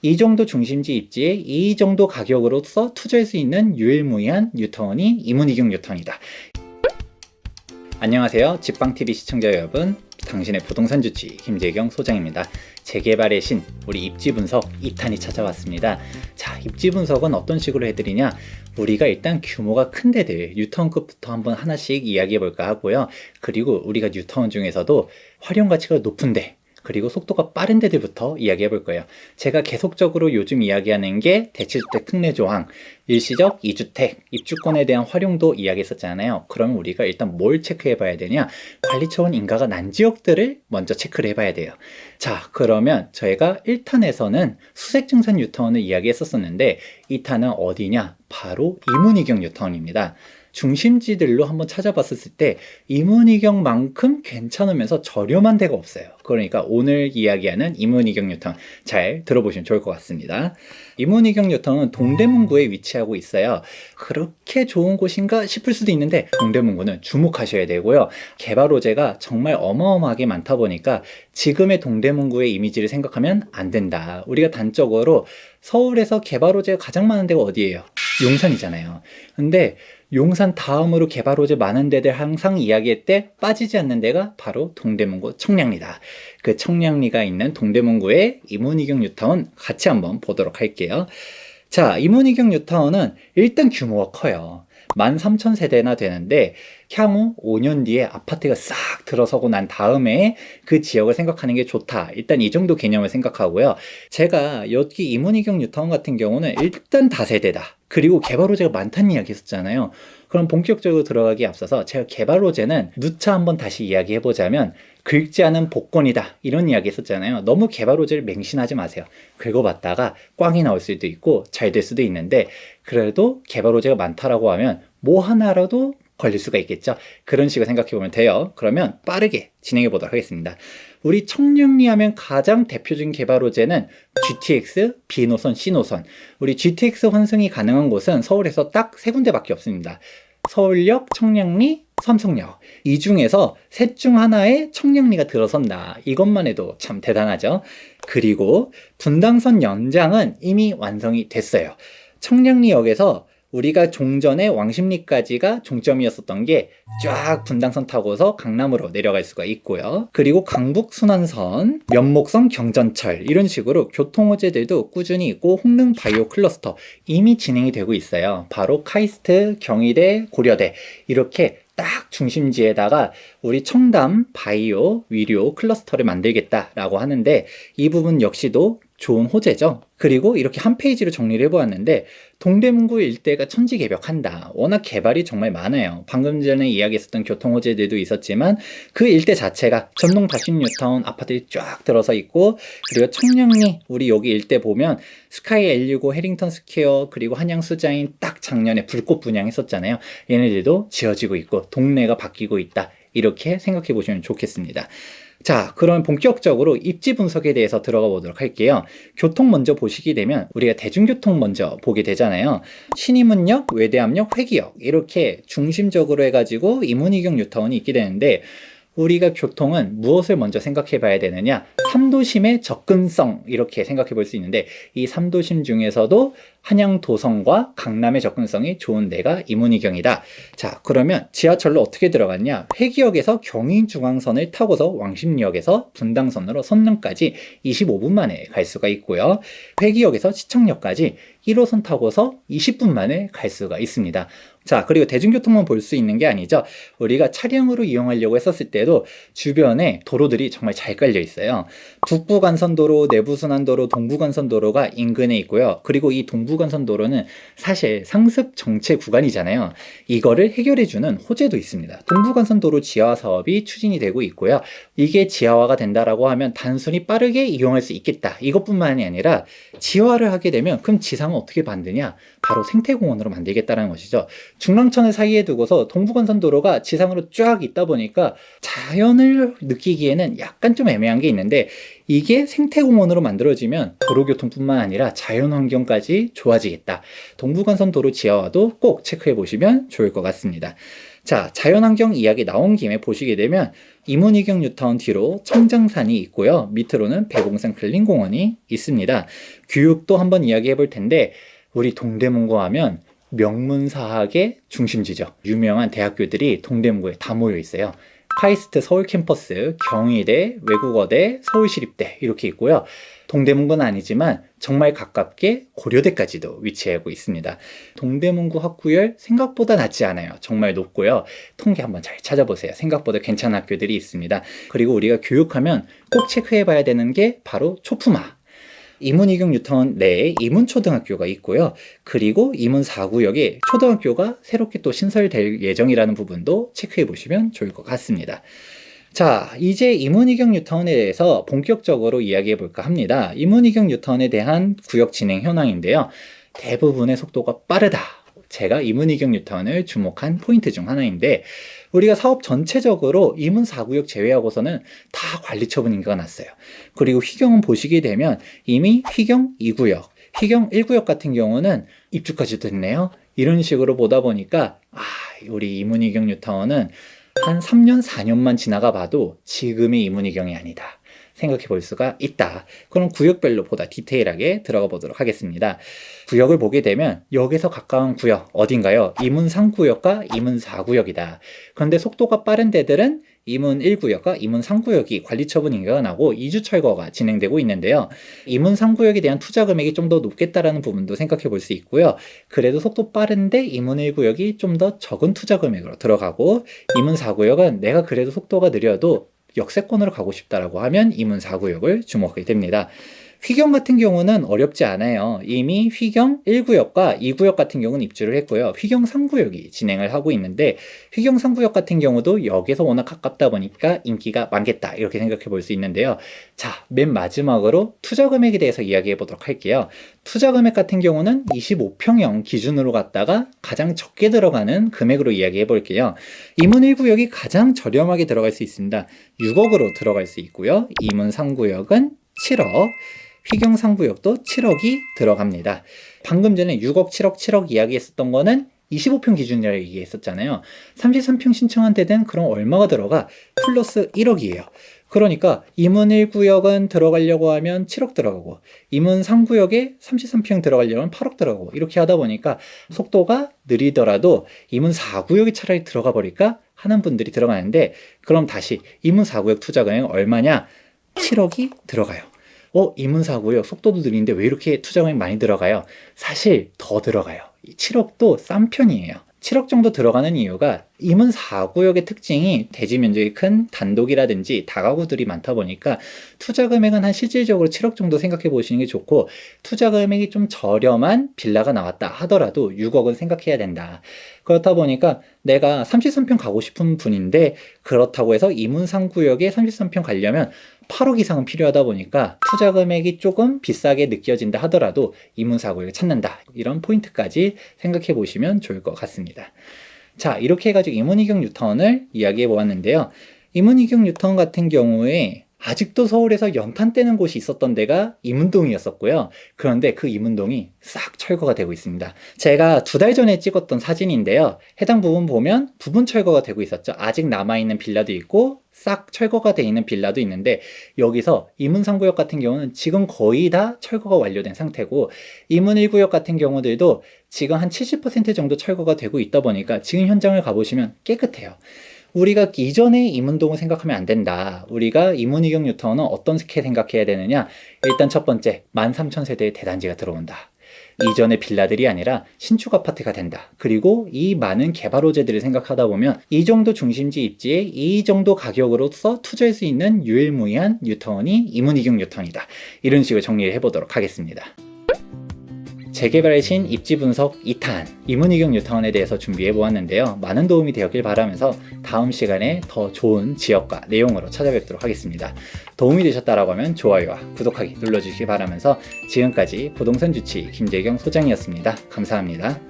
이 정도 중심지 입지에 이 정도 가격으로서 투자할 수 있는 유일무이한 뉴턴이 이문희경 뉴턴이다. 안녕하세요. 집방TV 시청자 여러분, 당신의 부동산 주치 김재경 소장입니다. 재개발의 신, 우리 입지 분석 2탄이 찾아왔습니다. 자, 입지 분석은 어떤 식으로 해드리냐? 우리가 일단 규모가 큰 데들 뉴타운급부터 한번 하나씩 이야기해 볼까 하고요. 그리고 우리가 뉴타운 중에서도 활용 가치가 높은데 그리고 속도가 빠른 데들부터 이야기해 볼 거예요. 제가 계속적으로 요즘 이야기하는 게 대치주택 특례 조항, 일시적 2주택, 입주권에 대한 활용도 이야기했었잖아요. 그럼 우리가 일단 뭘 체크해 봐야 되냐? 관리처분 인가가 난 지역들을 먼저 체크를 해 봐야 돼요. 자, 그러면 저희가 1탄에서는 수색증산 뉴타운을 이야기했었는데 2탄은 어디냐? 바로 이문희경 뉴타운입니다. 중심지들로 한번 찾아봤을 때 이문희경만큼 괜찮으면서 저렴한 데가 없어요. 그러니까 오늘 이야기하는 이문희경 뉴타운 잘 들어보시면 좋을 것 같습니다. 이문희경 뉴타운은 동대문구에 위치하고 있어요. 그렇게 좋은 곳인가 싶을 수도 있는데 동대문구는 주목하셔야 되고요. 개발 호재가 정말 어마어마하게 많다 보니까 지금의 동대문구의 이미지를 생각하면 안 된다. 우리가 단적으로 서울에서 개발 호재가 가장 많은 데가 어디예요? 용산이잖아요. 근데 용산 다음으로 개발 호재 많은 데들 항상 이야기할 때 빠지지 않는 데가 바로 동대문구 청량리다. 그 청량리가 있는 동대문구의 이문희경 뉴타운 같이 한번 보도록 할게요. 자, 이문희경 뉴타운은 일단 규모가 커요. 13,000세대나 되는데 향후 5년 뒤에 아파트가 싹 들어서고 난 다음에 그 지역을 생각하는 게 좋다. 일단 이 정도 개념을 생각하고요. 제가 여기 이문희경 뉴타운 같은 경우는 일단 다세대다. 그리고 개발 호재가 많다는 이야기 했었잖아요. 그럼 본격적으로 들어가기 앞서서 제가 개발 호재는 누차 한번 다시 이야기해보자면 긁지 않은 복권이다 이런 이야기 했었잖아요. 너무 개발 호재를 맹신하지 마세요. 긁어봤다가 꽝이 나올 수도 있고 잘 될 수도 있는데 그래도 개발 호재가 많다라고 하면 뭐 하나라도 걸릴 수가 있겠죠. 그런 식으로 생각해보면 돼요. 그러면 빠르게 진행해 보도록 하겠습니다. 우리 청량리 하면 가장 대표적인 개발 호재는 GTX, B노선, C노선. 우리 GTX 환승이 가능한 곳은 서울에서 딱 세 군데밖에 없습니다. 서울역, 청량리, 삼성역. 이 중에서 셋 중 하나에 청량리가 들어선다. 이것만 해도 참 대단하죠. 그리고 분당선 연장은 이미 완성이 됐어요. 청량리역에서 우리가 종전에 왕십리까지가 종점이었었던 게 쫙 분당선 타고서 강남으로 내려갈 수가 있고요. 그리고 강북순환선, 면목선 경전철 이런 식으로 교통호재들도 꾸준히 있고 홍릉 바이오 클러스터 이미 진행이 되고 있어요. 바로 카이스트, 경희대, 고려대 이렇게 딱 중심지에다가 우리 청담, 바이오, 위료 클러스터를 만들겠다라고 하는데 이 부분 역시도 좋은 호재죠. 그리고 이렇게 한 페이지로 정리를 해보았는데 동대문구 일대가 천지개벽한다. 워낙 개발이 정말 많아요. 방금 전에 이야기했었던 교통호재들도 있었지만 그 일대 자체가 전동 다신 뉴타운 아파트들이 쫙 들어서 있고 그리고 청량리 우리 여기 일대 보면 스카이 L65 해링턴 스퀘어 그리고 한양수자인 딱 작년에 불꽃 분양했었잖아요. 얘네들도 지어지고 있고 동네가 바뀌고 있다. 이렇게 생각해 보시면 좋겠습니다. 자, 그럼 본격적으로 입지 분석에 대해서 들어가 보도록 할게요. 교통 먼저 보시게 되면 우리가 대중교통 먼저 보게 되잖아요. 신의문역, 외대암역, 회기역 이렇게 중심적으로 해가지고 이문희경 뉴타운이 있게 되는데 우리가 교통은 무엇을 먼저 생각해 봐야 되느냐? 3도심의 접근성 이렇게 생각해 볼 수 있는데 이 3도심 중에서도 한양 도성과 강남의 접근성이 좋은 데가 이문희경이다. 자, 그러면 지하철로 어떻게 들어갔냐? 회기역에서 경인중앙선을 타고서 왕십리역에서 분당선으로 선릉까지 25분 만에 갈 수가 있고요. 회기역에서 시청역까지 1호선 타고서 20분 만에 갈 수가 있습니다. 자, 그리고 대중교통만 볼 수 있는 게 아니죠. 우리가 차량으로 이용하려고 했었을 때도 주변에 도로들이 정말 잘 깔려 있어요. 북부간선도로, 내부순환도로, 동부간선도로가 인근에 있고요. 그리고 이 동부간선도로는 사실 상습 정체 구간이잖아요. 이거를 해결해주는 호재도 있습니다. 동부간선도로 지하화 사업이 추진이 되고 있고요. 이게 지하화가 된다라고 하면 단순히 빠르게 이용할 수 있겠다. 이것뿐만이 아니라 지하화를 하게 되면 그럼 지상은 어떻게 만드냐? 바로 생태공원으로 만들겠다는 것이죠. 중랑천을 사이에 두고서 동부간선도로가 지상으로 쫙 있다 보니까 자연을 느끼기에는 약간 좀 애매한 게 있는데 이게 생태공원으로 만들어지면 도로교통뿐만 아니라 자연환경까지 좋아지겠다. 동부간선도로 지하화도 꼭 체크해 보시면 좋을 것 같습니다. 자, 자연환경 이야기 나온 김에 보시게 되면 이문희경 뉴타운 뒤로 청정산이 있고요. 밑으로는 배공산 근린공원이 있습니다. 교육도 한번 이야기해 볼 텐데 우리 동대문구 하면 명문사학의 중심지죠. 유명한 대학교들이 동대문구에 다 모여 있어요. 카이스트 서울 캠퍼스, 경희대, 외국어대, 서울시립대 이렇게 있고요. 동대문구는 아니지만 정말 가깝게 고려대까지도 위치하고 있습니다. 동대문구 학구열 생각보다 낮지 않아요. 정말 높고요. 통계 한번 잘 찾아보세요. 생각보다 괜찮은 학교들이 있습니다. 그리고 우리가 교육하면 꼭 체크해봐야 되는 게 바로 초품화. 이문희경 뉴타운 내에 이문초등학교가 있고요. 그리고 이문 4구역에 초등학교가 새롭게 또 신설될 예정이라는 부분도 체크해 보시면 좋을 것 같습니다. 자, 이제 이문희경 뉴타운에 대해서 본격적으로 이야기해 볼까 합니다. 이문희경 뉴타운에 대한 구역 진행 현황인데요. 대부분의 속도가 빠르다. 제가 이문희경 뉴타운을 주목한 포인트 중 하나인데 우리가 사업 전체적으로 이문 4구역 제외하고서는 다 관리 처분 인가가 났어요. 그리고 휘경은 보시게 되면 이미 휘경 2구역, 휘경 1구역 같은 경우는 입주까지도 됐네요. 이런 식으로 보다 보니까 우리 이문희경 뉴타운은 한 3년, 4년만 지나가 봐도 지금의 이문희경이 아니다. 생각해 볼 수가 있다. 그럼 구역별로 보다 디테일하게 들어가 보도록 하겠습니다. 구역을 보게 되면 역에서 가까운 구역 어딘가요? 이문 3구역과 이문 4구역이다. 그런데 속도가 빠른 데들은 이문 1구역과 이문 3구역이 관리처분 인가가 나고 2주 철거가 진행되고 있는데요. 이문 3구역에 대한 투자 금액이 좀 더 높겠다라는 부분도 생각해 볼 수 있고요. 그래도 속도 빠른데 이문 1구역이 좀 더 적은 투자 금액으로 들어가고 이문 4구역은 내가 그래도 속도가 느려도 역세권으로 가고 싶다라고 하면 이문 4구역을 주목하게 됩니다. 휘경 같은 경우는 어렵지 않아요. 이미 휘경 1구역과 2구역 같은 경우는 입주를 했고요. 휘경 3구역이 진행을 하고 있는데 휘경 3구역 같은 경우도 역에서 워낙 가깝다 보니까 인기가 많겠다 이렇게 생각해 볼 수 있는데요. 자, 맨 마지막으로 투자 금액에 대해서 이야기해 보도록 할게요. 투자 금액 같은 경우는 25평형 기준으로 갔다가 가장 적게 들어가는 금액으로 이야기해 볼게요. 이문 1구역이 가장 저렴하게 들어갈 수 있습니다. 6억으로 들어갈 수 있고요. 이문 3구역은 7억, 휘경 3구역도 7억이 들어갑니다. 방금 전에 6억, 7억 이야기했었던 거는 25평 기준이라고 얘기했었잖아요. 33평 신청한 데는 그럼 얼마가 들어가? 플러스 1억이에요. 그러니까 이문 1구역은 들어가려고 하면 7억 들어가고 이문 3구역에 33평 들어가려면 8억 들어가고 이렇게 하다 보니까 속도가 느리더라도 이문 4구역이 차라리 들어가 버릴까 하는 분들이 들어가는데 그럼 다시 이문 4구역 투자 금액은 얼마냐? 7억이 들어가요. 이문 4구역 속도도 느린데 왜 이렇게 투자 금액 많이 들어가요? 사실 더 들어가요. 7억도 싼 편이에요. 7억 정도 들어가는 이유가 이문 4구역의 특징이 대지 면적이 큰 단독이라든지 다가구들이 많다 보니까 투자 금액은 한 실질적으로 7억 정도 생각해 보시는 게 좋고 투자 금액이 좀 저렴한 빌라가 나왔다 하더라도 6억은 생각해야 된다. 그렇다 보니까 내가 33평 가고 싶은 분인데 그렇다고 해서 이문 3구역에 33평 가려면 8억 이상은 필요하다 보니까 투자 금액이 조금 비싸게 느껴진다 하더라도 이문 4구역을 찾는다. 이런 포인트까지 생각해 보시면 좋을 것 같습니다. 자, 이렇게 해가지고 이문희경 뉴타운을 이야기해 보았는데요. 이문희경 뉴타운 같은 경우에 아직도 서울에서 연탄 떼는 곳이 있었던 데가 이문동이었었고요. 그런데 그 이문동이 싹 철거가 되고 있습니다. 제가 2달 전에 찍었던 사진인데요. 해당 부분 보면 부분 철거가 되고 있었죠. 아직 남아있는 빌라도 있고 싹 철거가 돼 있는 빌라도 있는데 여기서 이문 3구역 같은 경우는 지금 거의 다 철거가 완료된 상태고 이문 1구역 같은 경우들도 지금 한 70% 정도 철거가 되고 있다 보니까 지금 현장을 가보시면 깨끗해요. 우리가 이전에 이문동을 생각하면 안 된다. 우리가 이문희경 뉴타운은 어떻게 생각해야 되느냐? 일단 첫 번째, 13,000세대의 대단지가 들어온다. 이전의 빌라들이 아니라 신축 아파트가 된다. 그리고 이 많은 개발 호재들을 생각하다 보면 이 정도 중심지 입지에 이 정도 가격으로서 투자할 수 있는 유일무이한 뉴타운이 이문희경 뉴타운이다. 이런 식으로 정리를 해보도록 하겠습니다. 재개발의 신 입지 분석 2탄 이문희경 뉴타운에 대해서 준비해 보았는데요. 많은 도움이 되었길 바라면서 다음 시간에 더 좋은 지역과 내용으로 찾아뵙도록 하겠습니다. 도움이 되셨다라고 하면 좋아요와 구독하기 눌러주시기 바라면서 지금까지 부동산 주치 김재경 소장이었습니다. 감사합니다.